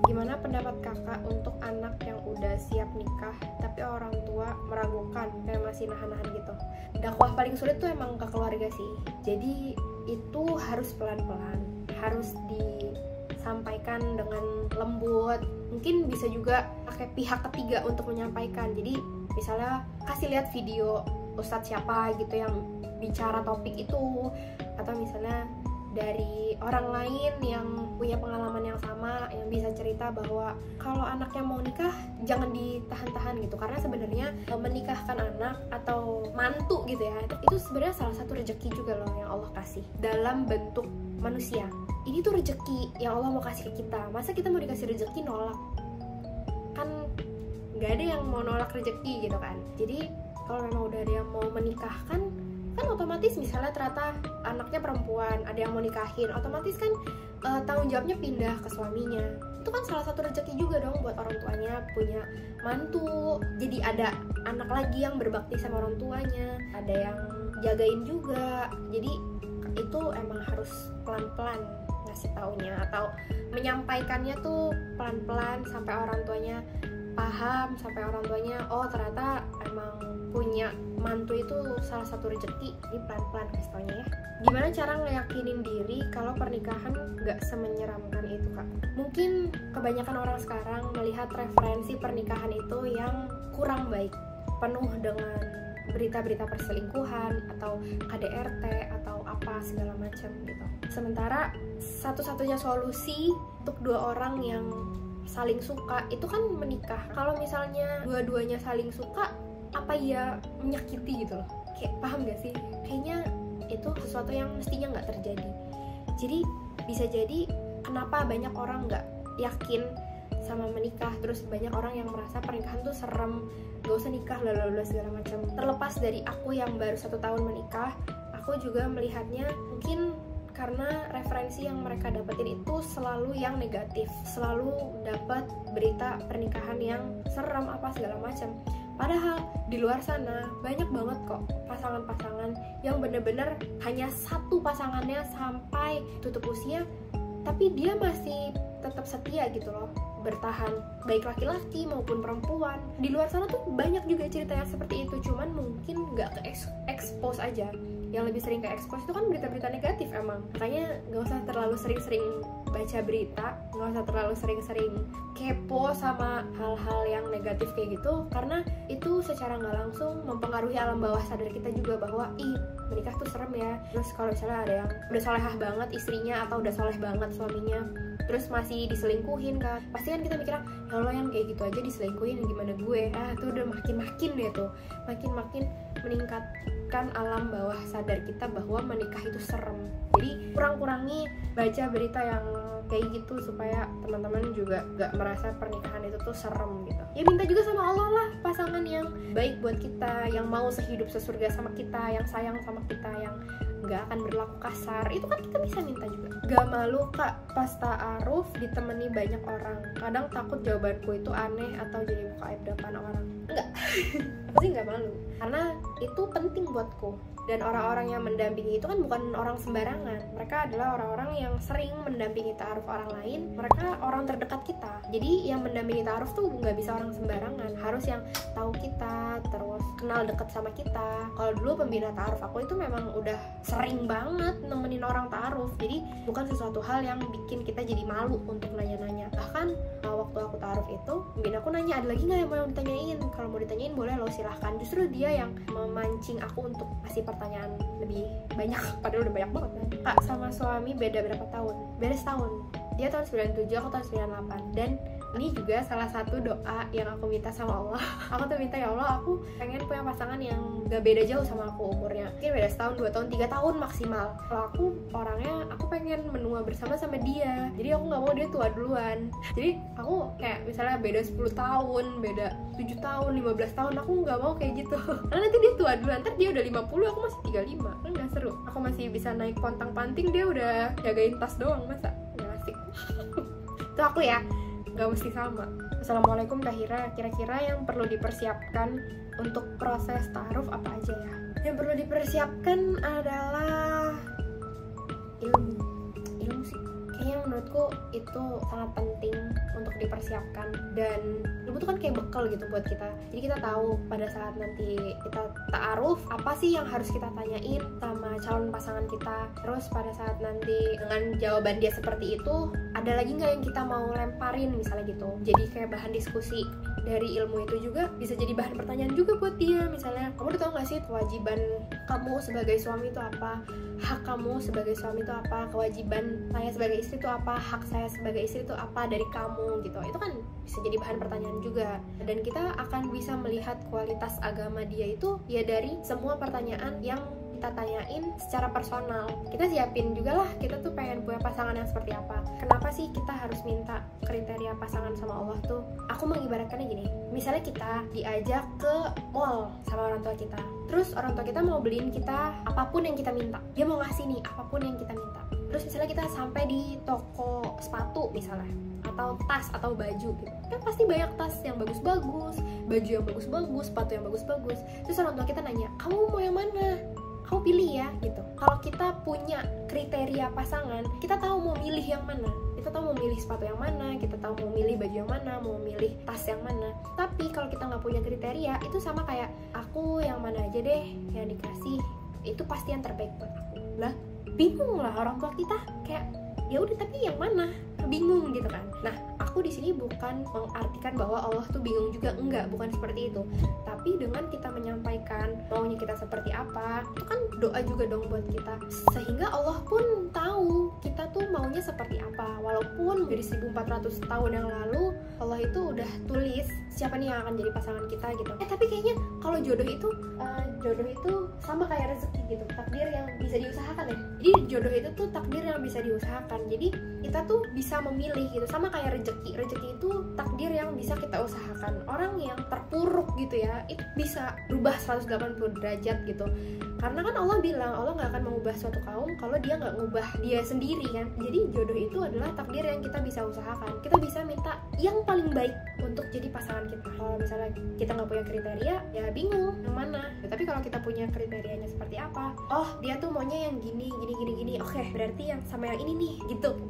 Gimana pendapat kakak untuk anak yang udah siap nikah tapi orang tua meragukan, kayak masih nahan-nahan gitu? Dakwah paling sulit tuh emang ke keluarga sih. Jadi itu harus pelan-pelan, harus disampaikan dengan lembut. Mungkin bisa juga pakai pihak ketiga untuk menyampaikan. Jadi misalnya kasih lihat video ustadz siapa gitu yang bicara topik itu, atau misalnya dari orang lain yang punya pengalaman yang sama, yang bisa cerita bahwa kalau anaknya mau nikah jangan ditahan-tahan gitu, karena sebenarnya menikahkan anak atau mantu gitu ya, itu sebenarnya salah satu rezeki juga loh yang Allah kasih dalam bentuk manusia. Ini tuh rezeki yang Allah mau kasih ke kita. Masa kita mau dikasih rezeki nolak? Kan nggak ada yang mau nolak rezeki gitu kan. Jadi kalau memang udah ada yang mau menikahkan, kan otomatis misalnya ternyata anaknya perempuan, ada yang mau nikahin, otomatis kan tanggung jawabnya pindah ke suaminya. Itu kan salah satu rezeki juga dong buat orang tuanya punya mantu. Jadi ada anak lagi yang berbakti sama orang tuanya, ada yang jagain juga. Jadi itu emang harus pelan-pelan ngasih taunya atau menyampaikannya tuh pelan-pelan sampai orang tuanya paham, sampai orang tuanya oh ternyata emang punya mantu itu salah satu rezeki. Jadi pelan-pelan kasih taunya ya. Gimana cara ngeyakinin diri kalau pernikahan gak semenyeramkan itu kak? Mungkin kebanyakan orang sekarang melihat referensi pernikahan itu yang kurang baik, penuh dengan berita-berita perselingkuhan atau KDRT atau apa segala macam gitu. Sementara satu-satunya solusi untuk dua orang yang saling suka itu kan menikah. Kalau misalnya dua-duanya saling suka, apa ya menyakiti gitu loh? Kayak paham gak sih? Kayaknya itu sesuatu yang mestinya nggak terjadi. Jadi bisa jadi kenapa banyak orang nggak yakin sama menikah, terus banyak orang yang merasa pernikahan tuh serem, gak usah nikah lalu segala macam. Terlepas dari aku yang baru 1 tahun menikah, aku juga melihatnya mungkin karena referensi yang mereka dapetin itu selalu yang negatif, selalu dapat berita pernikahan yang serem apa segala macam. Padahal di luar sana banyak banget kok pasangan-pasangan yang bener-bener hanya satu pasangannya sampai tutup usia, tapi dia masih tetap setia gitu loh, bertahan, baik laki-laki maupun perempuan. Di luar sana tuh banyak juga cerita yang seperti itu, cuman mungkin nggak ke-expose aja. Yang lebih sering ke-expose itu kan berita-berita negatif emang. Makanya nggak usah terlalu sering-sering baca berita, nggak usah terlalu sering-sering kepo sama hal-hal yang negatif kayak gitu, karena itu secara nggak langsung mempengaruhi alam bawah sadar kita juga bahwa menikah tuh serem ya. Terus kalau misalnya ada yang udah solehah banget istrinya atau udah soleh banget suaminya, terus masih diselingkuhin kan, pasti kan kita mikirnya kalau yang kayak gitu aja diselingkuhin gimana gue, tuh udah makin deh tuh, makin meningkatkan alam bawah sadar kita bahwa menikah itu serem. Jadi kurang-kurangi baca berita yang kayak gitu supaya teman-teman juga gak merasa pernikahan itu tuh serem gitu. Ya minta juga sama Allah lah pasangan yang baik buat kita, yang mau sehidup sesurga sama kita, yang sayang sama kita, yang gak akan berlaku kasar. Itu kan kita bisa minta juga. Gak malu kak pas ta'aruf ditemani banyak orang? Kadang takut jawabanku itu aneh atau jadi muka aib depan orang. Enggak. Aku sih gak malu, karena itu penting buatku. Dan orang-orang yang mendampingi itu kan bukan orang sembarangan. Mereka adalah orang-orang yang sering mendampingi ta'aruf orang lain. Mereka orang terdekat kita. Jadi yang mendampingi ta'aruf tuh nggak bisa orang sembarangan. Harus yang tahu kita, terus kenal deket sama kita. Kalau dulu pembina ta'aruf aku itu memang udah sering banget nemenin orang ta'aruf. Jadi bukan sesuatu hal yang bikin kita jadi malu untuk nanya-nanya. Bahkan waktu aku ta'aruf itu, pembina aku nanya, ada lagi nggak yang mau ditanyain? Kalau mau ditanyain boleh lo, silahkan. Justru dia yang memancing aku untuk kasih pertanyaan lebih banyak, padahal udah banyak banget kan. Kak sama suami beda berapa tahun? Beda setahun. Dia tahun 97, aku tahun 98. Dan ini juga salah satu doa yang aku minta sama Allah. Aku tuh minta, ya Allah, aku pengen punya pasangan yang gak beda jauh sama aku umurnya. Mungkin beda setahun, 2 tahun, 3 tahun maksimal. Kalau aku orangnya, aku pengen menua bersama sama dia. Jadi aku gak mau dia tua duluan. Jadi aku kayak misalnya beda 10 tahun, beda 7 tahun, 15 tahun, aku gak mau kayak gitu. Karena nanti dia tua duluan, ntar dia udah 50, aku masih 35. Kan gak seru. Aku masih bisa naik pontang-panting, dia udah jagain tas doang, masa? Gak asik. Itu aku ya, gak mesti sama. Assalamualaikum Tahira, kira-kira yang perlu dipersiapkan untuk proses ta'aruf apa aja ya? Yang perlu dipersiapkan adalah ilmu sih. Kayaknya menurutku itu sangat penting untuk dipersiapkan, dan ilmu itu kan kayak bekal gitu buat kita. Jadi kita tahu pada saat nanti kita ta'aruf apa sih yang harus kita tanyain sama calon pasangan kita. Terus pada saat nanti dengan jawaban dia seperti itu, ada lagi nggak yang kita mau lemparin misalnya gitu. Jadi kayak bahan diskusi. Dari ilmu itu juga bisa jadi bahan pertanyaan juga buat dia. Misalnya, kamu udah tau gak sih kewajiban kamu sebagai suami itu apa, hak kamu sebagai suami itu apa, kewajiban saya sebagai istri itu apa, hak saya sebagai istri itu apa dari kamu gitu. Itu kan bisa jadi bahan pertanyaan juga. Dan kita akan bisa melihat kualitas agama dia itu ya dari semua pertanyaan yang kita tanyain secara personal. Kita siapin juga lah, kita tuh pengen punya pasangan yang seperti apa. Kenapa sih kita harus minta kriteria pasangan sama Allah tuh? Aku mengibaratkannya gini, misalnya kita diajak ke mall sama orang tua kita, terus orang tua kita mau beliin kita apapun yang kita minta, dia mau ngasih nih apapun yang kita minta. Terus misalnya kita sampai di toko sepatu misalnya, atau tas atau baju gitu, kan pasti banyak tas yang bagus-bagus, baju yang bagus-bagus, sepatu yang bagus-bagus. Terus orang tua kita nanya, kamu mau yang mana? Kamu pilih ya gitu. Kalau kita punya kriteria pasangan, kita tahu mau milih yang mana. Kita tahu mau milih sepatu yang mana, kita tahu mau milih baju yang mana, mau milih tas yang mana. Tapi kalau kita nggak punya kriteria, itu sama kayak aku yang mana aja deh yang dikasih, itu pasti yang terbaik buat aku. Lah, bingung lah orang tua kita, kayak ya udah tapi yang mana? Bingung gitu kan. Nah, aku di sini bukan mengartikan bahwa Allah tuh bingung juga, enggak, bukan seperti itu. Tapi dengan kita menyampaikan maunya kita seperti apa, itu kan doa juga dong buat kita. Sehingga Allah pun tahu kita tuh maunya seperti apa. Walaupun dari 1400 tahun yang lalu Allah itu udah tulis siapa nih yang akan jadi pasangan kita gitu. Tapi kayaknya kalau jodoh itu sama kayak rezeki gitu, takdir yang bisa diusahakan ya. Jadi jodoh itu tuh takdir yang bisa diusahakan. Jadi kita tuh bisa memilih gitu, sama kayak rezeki itu takdir yang bisa kita usahakan. Orang yang terpuruk gitu ya, itu bisa berubah 180 derajat gitu. Karena kan Allah bilang Allah nggak akan mengubah suatu kaum kalau dia nggak ngubah dia sendiri kan. Jadi jodoh itu adalah takdir yang kita bisa usahakan. Kita bisa minta yang paling baik untuk jadi pasangan kita. Kalau misalnya kita nggak punya kriteria, ya bingung yang mana. Tapi kalau kita punya kriterianya seperti apa, oh dia tuh maunya yang gini. Oke, berarti yang sama yang ini nih,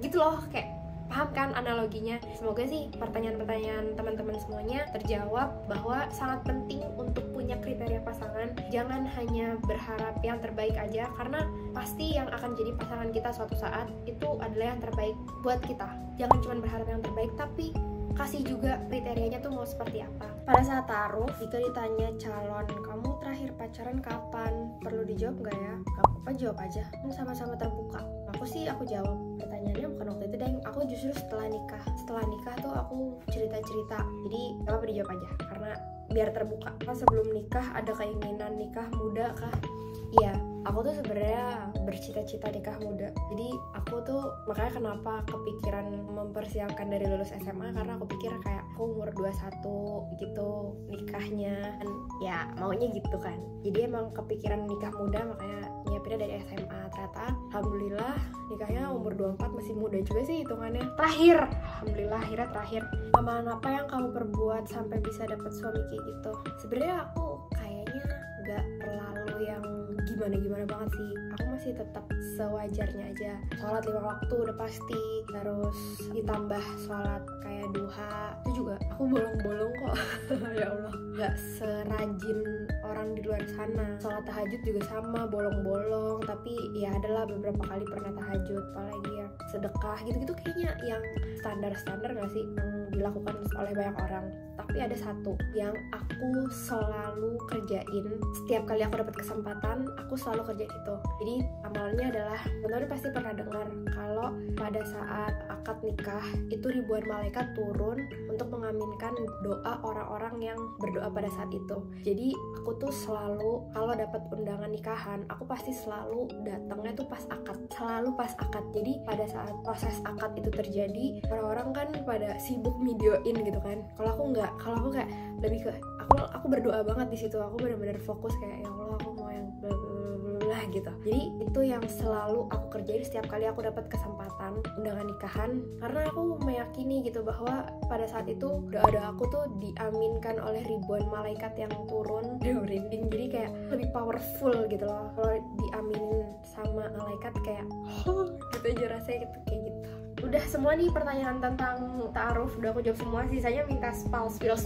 gitu loh, kayak paham kan analoginya? Semoga sih pertanyaan-pertanyaan teman-teman semuanya terjawab, bahwa sangat penting untuk punya kriteria pasangan. Jangan hanya berharap yang terbaik aja, karena pasti yang akan jadi pasangan kita suatu saat itu adalah yang terbaik buat kita. Jangan cuma berharap yang terbaik, tapi kasih juga kriterianya tuh mau seperti apa. Pada saat taruh, jika ditanya calon, kamu terakhir pacaran kapan? Perlu dijawab nggak ya? Gak apa-apa, jawab aja, kan sama-sama terbuka. Aku jawab pertanyaannya bukan waktu itu, dan aku justru setelah nikah tuh aku cerita. Jadi gak apa-apa dijawab aja, karena biar terbuka. Sebelum nikah ada keinginan nikah muda kah? Iya, aku tuh sebenarnya bercita-cita nikah muda. Jadi aku tuh makanya kenapa kepikiran mempersiapkan dari lulus SMA, karena aku pikir kayak aku umur 21 gitu nikahnya kan, ya maunya gitu kan. Jadi emang kepikiran nikah muda, makanya nyiapinnya dari SMA. Ternyata alhamdulillah nikahnya umur 24, masih muda juga sih hitungannya. Alhamdulillah akhirnya terakhir. Amalan apa yang kamu perbuat sampai bisa dapet suami kayak gitu? Sebenarnya aku kayaknya nggak terlalu yang gimana banget sih. Aku masih tetap sewajarnya aja. Sholat 5 waktu udah pasti, terus ditambah sholat kayak duha itu juga aku bolong-bolong kok. Ya Allah, nggak serajin orang di luar sana. Sholat tahajud juga sama, bolong-bolong, tapi ya adalah beberapa kali pernah tahajud. Apalagi ya sedekah gitu-gitu, kayaknya yang standar nggak sih yang dilakukan oleh banyak orang. Tapi ada satu yang aku selalu kerjain setiap kali aku dapat kesempatan, aku selalu kerjain itu. Jadi amalannya adalah, teman-teman pasti pernah dengar kalau pada saat akad nikah itu ribuan malaikat turun untuk mengaminkan doa orang-orang yang berdoa pada saat itu. Jadi aku tuh selalu kalau dapat undangan nikahan, aku pasti selalu datangnya tuh pas akad, selalu pas akad. Jadi pada saat proses akad itu terjadi, orang-orang kan pada sibuk videoin gitu kan. Kalau aku enggak, kalau aku kayak lebih ke aku berdoa banget di situ. Aku benar-benar fokus kayak, ya Allah, aku mau yang bla gitu. Jadi itu yang selalu aku kerjain setiap kali aku dapat kesempatan undangan nikahan, karena aku meyakini gitu bahwa pada saat itu doa-doa aku tuh diaminkan oleh ribuan malaikat yang turun. Merinding, jadi kayak lebih powerful gitu loh kalau diaminin sama malaikat, kayak gitu aja rasanya gitu, kayak gitu. udah semua nih pertanyaan tentang ta'aruf udah aku jawab semua, sisanya minta spill.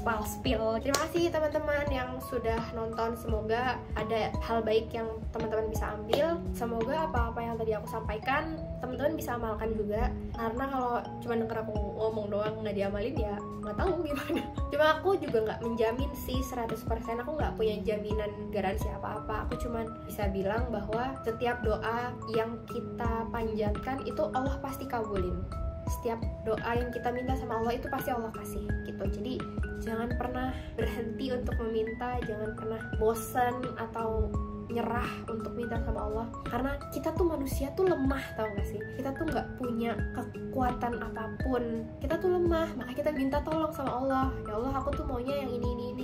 Terima kasih teman-teman yang sudah nonton, semoga ada hal baik yang teman-teman bisa ambil, semoga apa-apa yang tadi aku sampaikan teman-teman bisa amalkan juga, karena kalau cuma denger aku ngomong doang nggak diamalin ya nggak tahu gimana. Cuma aku juga nggak menjamin sih 100%, aku nggak punya jaminan garansi apa-apa, aku cuma bisa bilang bahwa setiap doa yang kita panjatkan itu Allah pasti kabulin. Setiap doa yang kita minta sama Allah itu pasti Allah kasih gitu. Jadi jangan pernah berhenti untuk meminta, jangan pernah bosan atau nyerah untuk minta sama Allah, karena kita tuh manusia tuh lemah, tau gak sih? Kita tuh nggak punya kekuatan apapun, kita tuh lemah, makanya kita minta tolong sama Allah. Ya Allah, aku tuh maunya yang ini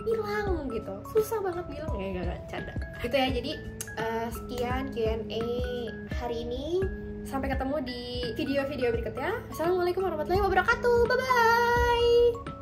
bilang gitu, susah banget bilang ya, gak canda gitu ya. Jadi sekian Q&A hari ini, sampai ketemu di video-video berikutnya. Assalamualaikum warahmatullahi wabarakatuh, bye bye.